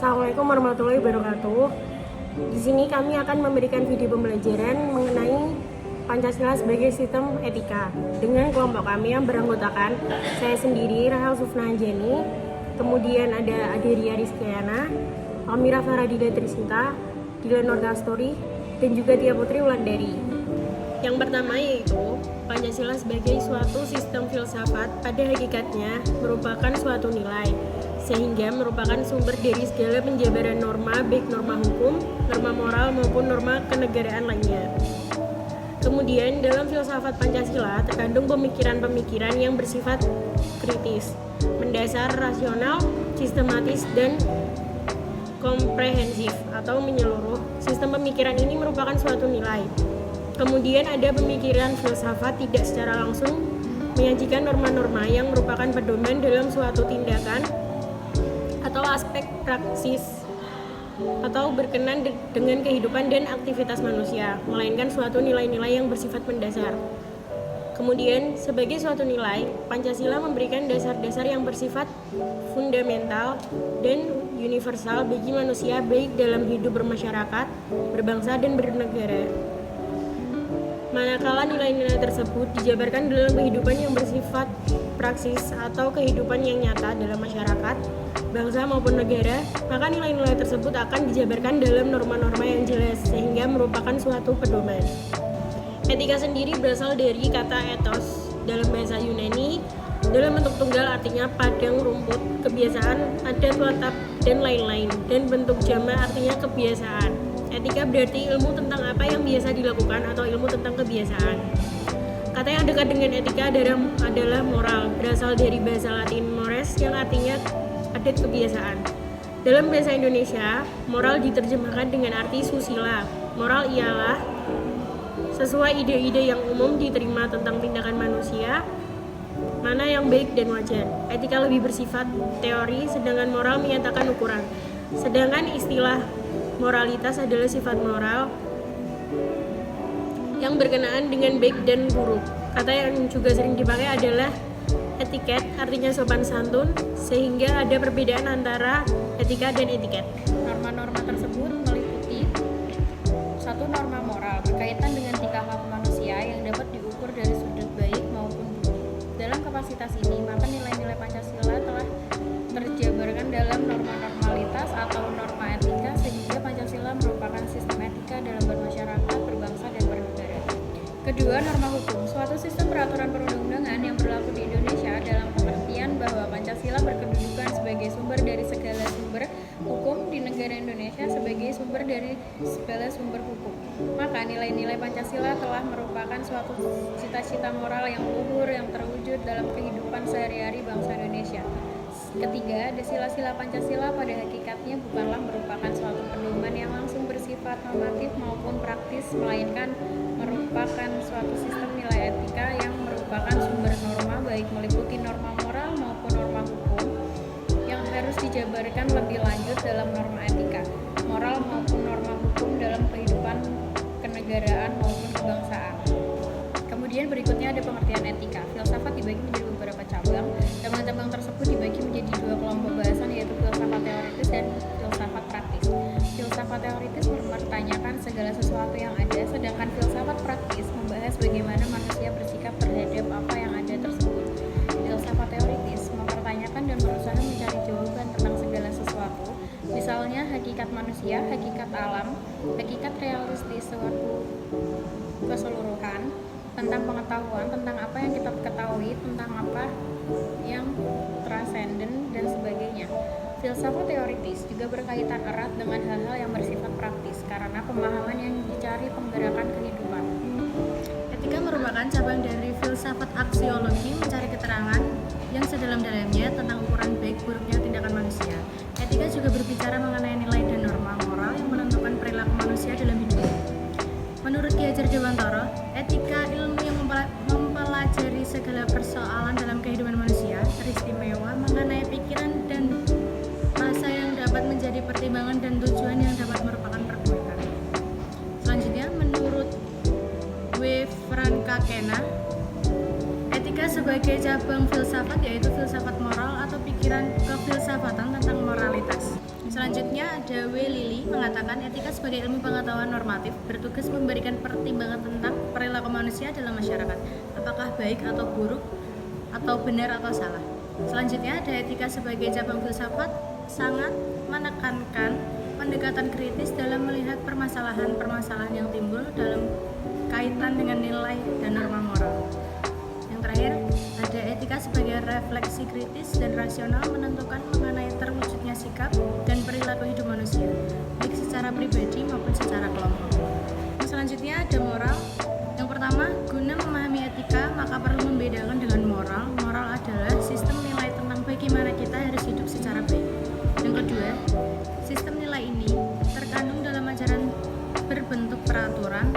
Assalamualaikum warahmatullahi wabarakatuh. Di sini kami akan memberikan video pembelajaran mengenai Pancasila sebagai sistem etika dengan kelompok kami yang beranggotakan saya sendiri, Rahel Sufna Anjani, kemudian ada Aderia Rizkyana, Amira Faradida Trisinta, Dilan Nurgastori, dan juga Tia Putri Wulandari. Yang pertama yaitu Pancasila sebagai suatu sistem filsafat pada hakikatnya merupakan suatu nilai, sehingga merupakan sumber dari segala penjabaran norma, baik norma hukum, norma moral maupun norma kenegaraan lainnya. Kemudian dalam filsafat Pancasila terkandung pemikiran-pemikiran yang bersifat kritis, mendasar, rasional, sistematis, dan komprehensif atau menyeluruh. Sistem pemikiran ini merupakan suatu nilai. Kemudian ada pemikiran filsafat tidak secara langsung menyajikan norma-norma yang merupakan pedoman dalam suatu tindakan atau aspek praksis atau berkenan dengan kehidupan dan aktivitas manusia, melainkan suatu nilai-nilai yang bersifat mendasar. Kemudian, sebagai suatu nilai, Pancasila memberikan dasar-dasar yang bersifat fundamental dan universal bagi manusia baik dalam hidup bermasyarakat, berbangsa, dan bernegara. Manakala nilai-nilai tersebut dijabarkan dalam kehidupan yang bersifat praksis atau kehidupan yang nyata dalam masyarakat, bangsa maupun negara, maka nilai-nilai tersebut akan dijabarkan dalam norma-norma yang jelas sehingga merupakan suatu pedoman. Etika sendiri berasal dari kata ethos dalam bahasa Yunani, dalam bentuk tunggal artinya padang rumput, kebiasaan, adat, watak, dan lain-lain, dan bentuk jamak artinya kebiasaan. Etika berarti ilmu tentang apa yang biasa dilakukan atau ilmu tentang kebiasaan. Kata yang dekat dengan etika adalah moral, berasal dari bahasa Latin mores yang artinya adat kebiasaan. Dalam bahasa Indonesia, moral diterjemahkan dengan arti susila. Moral ialah sesuai ide-ide yang umum diterima tentang tindakan manusia, mana yang baik dan wajar. Etika lebih bersifat teori, sedangkan moral menyatakan ukuran. Sedangkan istilah moralitas adalah sifat moral yang berkenaan dengan baik dan buruk. Kata yang juga sering dipakai adalah etiket, artinya sopan santun, sehingga ada perbedaan antara etika dan etiket. Norma-norma tersebut meliputi satu norma moral berkaitan dengan tingkah laku manusia yang dapat diukur dari sudut baik maupun buruk. Dalam kapasitas ini, maka nilai-nilai Pancasila telah terjabarkan dalam norma-normalitas atau norma etika, sehingga Pancasila merupakan sistem etika dalam bermasyarakat, berbangsa, dan bernegara. Kedua, norma hukum, suatu sistem peraturan perundang-undangan yang berlaku di Indonesia dalam pengertian bahwa Pancasila berkedudukan sebagai sumber dari segala sumber hukum di negara Indonesia sebagai sumber dari segala sumber hukum. Maka nilai-nilai Pancasila telah merupakan suatu cita-cita moral yang luhur yang terwujud dalam kehidupan sehari-hari bangsa Indonesia. Ketiga, sila-sila Pancasila pada hakikatnya bukanlah merupakan suatu pedoman yang langsung bersifat normatif maupun praktis, melainkan merupakan suatu sistem nilai etika yang merupakan sumber norma, baik meliputi norma moral maupun norma hukum, yang harus dijabarkan lebih lanjut dalam norma etika, moral maupun norma hukum dalam kehidupan kenegaraan maupun kebangsaan. Kemudian berikutnya ada pengertian etika. Filsafat dibagi menjadi beberapa cabang. Cabang-cabang tersebut dibagi menjadi dua kelompok bahasan, yaitu filsafat teoritis dan filsafat praktis. Filsafat teoritis mempertanyakan segala sesuatu yang ada, sedangkan filsafat praktis membahas bagaimana manusia bersikap terhadap apa yang ada tersebut. Filsafat teoritis mempertanyakan dan berusaha mencari jawaban tentang segala sesuatu, misalnya hakikat manusia, hakikat alam, hakikat realistis suatu keseluruhan, tentang pengetahuan, tentang apa yang kita ketahui, tentang apa yang transenden, dan sebagainya. Filsafat teoritis juga berkaitan erat dengan hal-hal yang bersifat praktis, karena pemahaman yang dicari penggerakan kehidupan. Etika merupakan cabang dari filsafat aksiologi, mencari keterangan yang sedalam-dalamnya tentang ukuran baik buruknya tindakan manusia. Etika juga berbicara mengenai nilai dan norma moral yang menentukan perilaku manusia dalam hidup. Menurut Ki Hajar Dewantara, etika ilmu yang mempelajari segala persoalan dalam kehidupan manusia, teristimewa mengenai pikiran dan rasa yang dapat menjadi pertimbangan dan tujuan yang dapat merupakan perbuatan. Selanjutnya, menurut W. Frankakena, etika sebagai cabang filsafat yaitu filsafat moral atau pikiran kefilsafatan tentang moralitas. Selanjutnya ada W. Lili mengatakan etika sebagai ilmu pengetahuan normatif bertugas memberikan pertimbangan tentang perilaku manusia dalam masyarakat, apakah baik atau buruk, atau benar atau salah. Selanjutnya ada etika sebagai cabang filsafat sangat menekankan pendekatan kritis dalam melihat permasalahan-permasalahan yang timbul dalam kaitan dengan nilai dan norma moral. Yang terakhir, ada etika sebagai refleksi kritis dan rasional menentukan mengenai terwujudnya sikap dan perilaku hidup manusia, baik secara pribadi maupun secara kelompok. Selanjutnya ada moral. Yang pertama, guna memahami etika maka perlu membedakan dengan moral. Moral adalah sistem nilai tentang bagaimana kita harus hidup secara baik. Yang kedua, sistem nilai ini terkandung dalam ajaran berbentuk peraturan,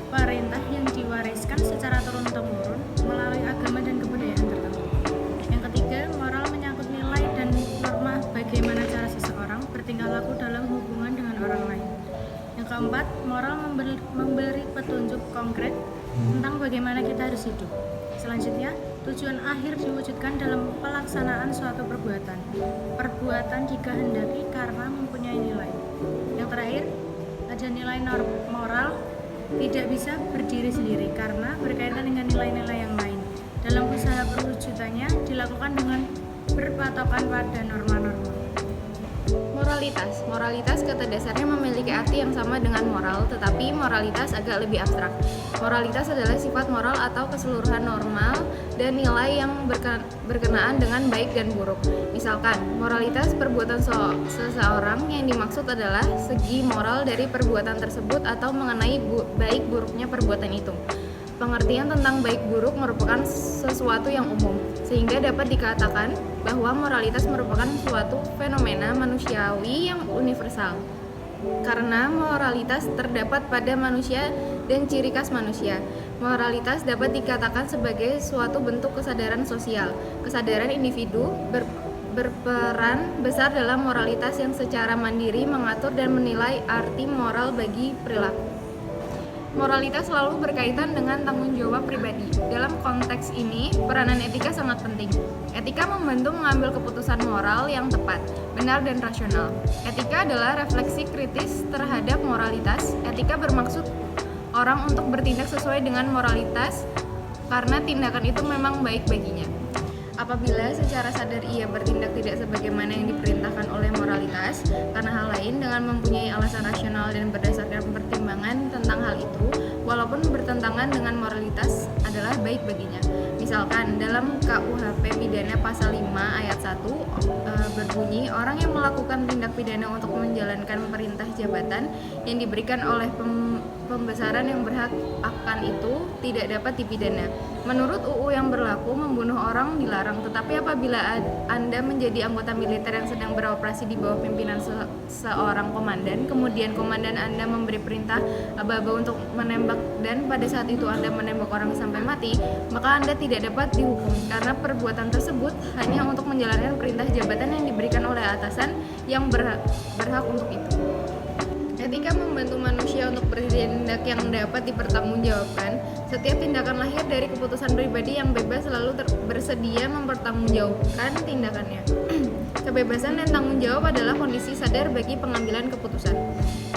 perintah yang diwariskan secara turun-temurun melalui agama dan kebudayaan tertentu. Yang ketiga, moral menyangkut nilai dan norma bagaimana cara seseorang bertingkah laku dalam hubungan dengan orang lain. Yang keempat, moral memberi petunjuk konkret tentang bagaimana kita harus hidup. Selanjutnya, tujuan akhir diwujudkan dalam pelaksanaan suatu perbuatan. Perbuatan dikehendaki karena mempunyai nilai. Yang terakhir, ada nilai moral tidak bisa berdiri sendiri karena berkaitan dengan nilai-nilai yang lain. Dalam usaha perwujudannya dilakukan dengan berpatokan pada norma-norma. Moralitas kata dasarnya memiliki arti yang sama dengan moral, tetapi moralitas agak lebih abstrak. Moralitas adalah sifat moral atau keseluruhan normal dan nilai yang berkenaan dengan baik dan buruk. Misalkan, moralitas perbuatan seseorang yang dimaksud adalah segi moral dari perbuatan tersebut atau mengenai baik buruknya perbuatan itu. Pengertian tentang baik buruk merupakan sesuatu yang umum, sehingga dapat dikatakan bahwa moralitas merupakan suatu fenomena manusiawi yang universal. Karena moralitas terdapat pada manusia dan ciri khas manusia, moralitas dapat dikatakan sebagai suatu bentuk kesadaran sosial. Kesadaran individu berperan besar dalam moralitas yang secara mandiri mengatur dan menilai arti moral bagi perilaku. Moralitas selalu berkaitan dengan tanggung jawab pribadi. Dalam konteks ini, peranan etika sangat penting. Etika membantu mengambil keputusan moral yang tepat, benar dan rasional. Etika adalah refleksi kritis terhadap moralitas. Etika bermaksud orang untuk bertindak sesuai dengan moralitas karena tindakan itu memang baik baginya. Apabila secara sadar ia bertindak tidak sebagaimana yang diperintahkan oleh moralitas karena hal lain dengan mempunyai alasan rasional dan berdasarkan pertimbangan tentang hal itu, walaupun bertentangan dengan moralitas adalah baik baginya. Misalkan dalam KUHP pidana pasal 5 ayat 1 berbunyi orang yang melakukan tindak pidana untuk menjalankan perintah jabatan yang diberikan oleh pembesaran yang berhak akan itu tidak dapat dipidana. Menurut UU yang berlaku, membunuh orang dilarang, tetapi apabila Anda menjadi anggota militer yang sedang beroperasi di bawah pimpinan seorang komandan, kemudian komandan Anda memberi perintah aba-aba untuk menembak dan pada saat itu Anda menembak orang sampai mati, maka Anda tidak dapat dihukum karena perbuatan tersebut hanya untuk menjalankan perintah jabatan yang diberikan oleh atasan yang berhak untuk itu. Etika membantu manusia untuk bertindak yang dapat dipertanggungjawabkan. Setiap tindakan lahir dari keputusan pribadi yang bebas selalu bersedia mempertanggungjawabkan tindakannya. Kebebasan dan tanggung jawab adalah kondisi sadar bagi pengambilan keputusan.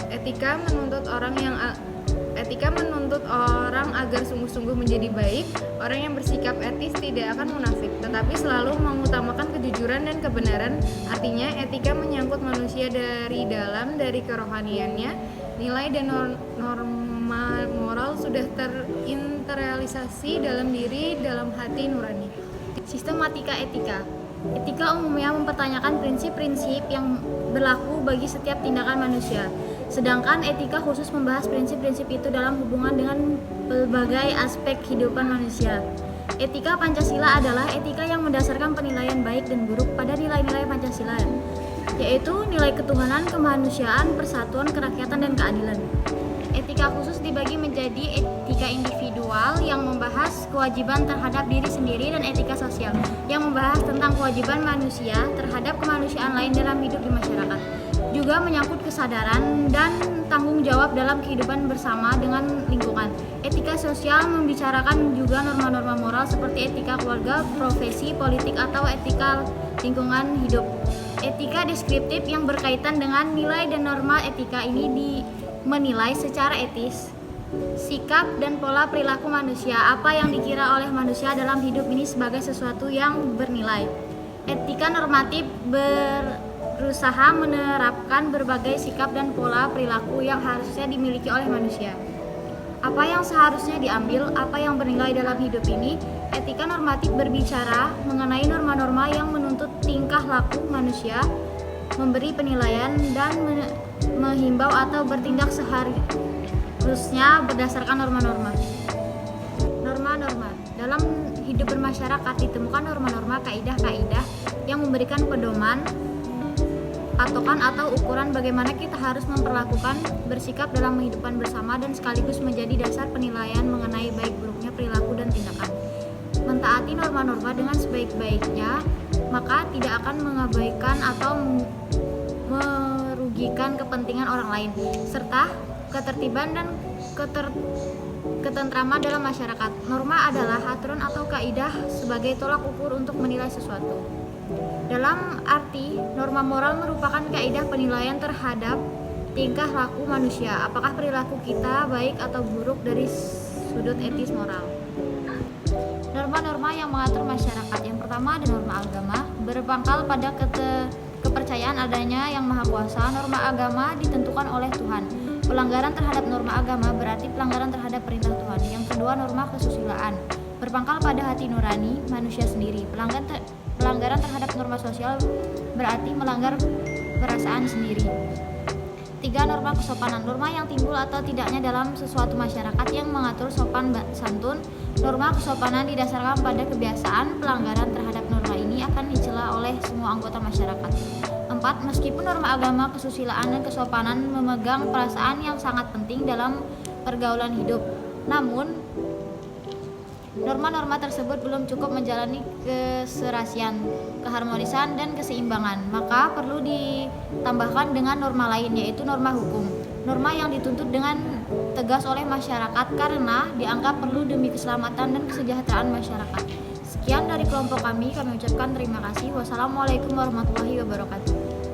Etika menuntut orang agar sungguh-sungguh menjadi baik. Orang yang bersikap etis tidak akan munafik, tetapi selalu mengutamakan kejujuran dan kebenaran. Artinya, etika menyangkut manusia dari dalam, dari kerohaniannya. Nilai dan norma moral sudah terinternalisasi dalam diri, dalam hati nurani. Sistematika etika. Etika umumnya mempertanyakan prinsip-prinsip yang berlaku bagi setiap tindakan manusia. Sedangkan etika khusus membahas prinsip-prinsip itu dalam hubungan dengan berbagai aspek kehidupan manusia. Etika Pancasila adalah etika yang mendasarkan penilaian baik dan buruk pada nilai-nilai Pancasila, yaitu nilai ketuhanan, kemanusiaan, persatuan, kerakyatan, dan keadilan. Etika khusus dibagi menjadi etika individual yang membahas kewajiban terhadap diri sendiri dan etika sosial yang membahas tentang kewajiban manusia terhadap kemanusiaan lain dalam hidup di masyarakat. juga menyangkut kesadaran dan tanggung jawab dalam kehidupan bersama dengan lingkungan. Etika sosial membicarakan juga norma-norma moral seperti etika keluarga, profesi, politik, atau etika lingkungan hidup. Etika deskriptif yang berkaitan dengan nilai dan norma etika ini menilai secara etis sikap dan pola perilaku manusia, apa yang dikira oleh manusia dalam hidup ini sebagai sesuatu yang bernilai. Etika normatif berusaha menerapkan berbagai sikap dan pola perilaku yang harusnya dimiliki oleh manusia. Apa yang seharusnya diambil, apa yang bernilai dalam hidup ini. Etika normatif berbicara mengenai norma-norma yang menuntut tingkah laku manusia, memberi penilaian dan menghimbau atau bertindak seharusnya berdasarkan norma-norma. Norma-norma dalam hidup bermasyarakat ditemukan norma-norma, kaidah-kaidah yang memberikan pedoman, patokan atau ukuran bagaimana kita harus memperlakukan bersikap dalam kehidupan bersama dan sekaligus menjadi dasar penilaian mengenai baik buruknya perilaku dan tindakan. Mentaati norma-norma dengan sebaik-baiknya, maka tidak akan mengabaikan atau merugikan kepentingan orang lain, serta ketertiban dan ketentraman dalam masyarakat. Norma adalah aturan atau kaidah sebagai tolak ukur untuk menilai sesuatu. Dalam arti, norma moral merupakan kaidah penilaian terhadap tingkah laku manusia, apakah perilaku kita baik atau buruk dari sudut etis moral. Norma-norma yang mengatur masyarakat. Yang pertama ada norma agama, berpangkal pada kepercayaan adanya yang maha kuasa. Norma agama ditentukan oleh Tuhan. Pelanggaran terhadap norma agama berarti pelanggaran terhadap perintah Tuhan. Yang kedua norma kesusilaan, berpangkal pada hati nurani manusia sendiri. Pelanggaran terhadap norma sosial berarti melanggar perasaan sendiri. 3. Norma kesopanan, norma yang timbul atau tidaknya dalam sesuatu masyarakat yang mengatur sopan santun. Norma kesopanan didasarkan pada kebiasaan. Pelanggaran terhadap norma ini akan dicela oleh semua anggota masyarakat. 4. Meskipun norma agama, kesusilaan, dan kesopanan memegang perasaan yang sangat penting dalam pergaulan hidup, namun norma-norma tersebut belum cukup menjalani keserasian, keharmonisan, dan keseimbangan, maka perlu ditambahkan dengan norma lain, yaitu norma hukum. Norma yang dituntut dengan tegas oleh masyarakat karena dianggap perlu demi keselamatan dan kesejahteraan masyarakat. Sekian dari kelompok kami ucapkan terima kasih. Wassalamualaikum warahmatullahi wabarakatuh.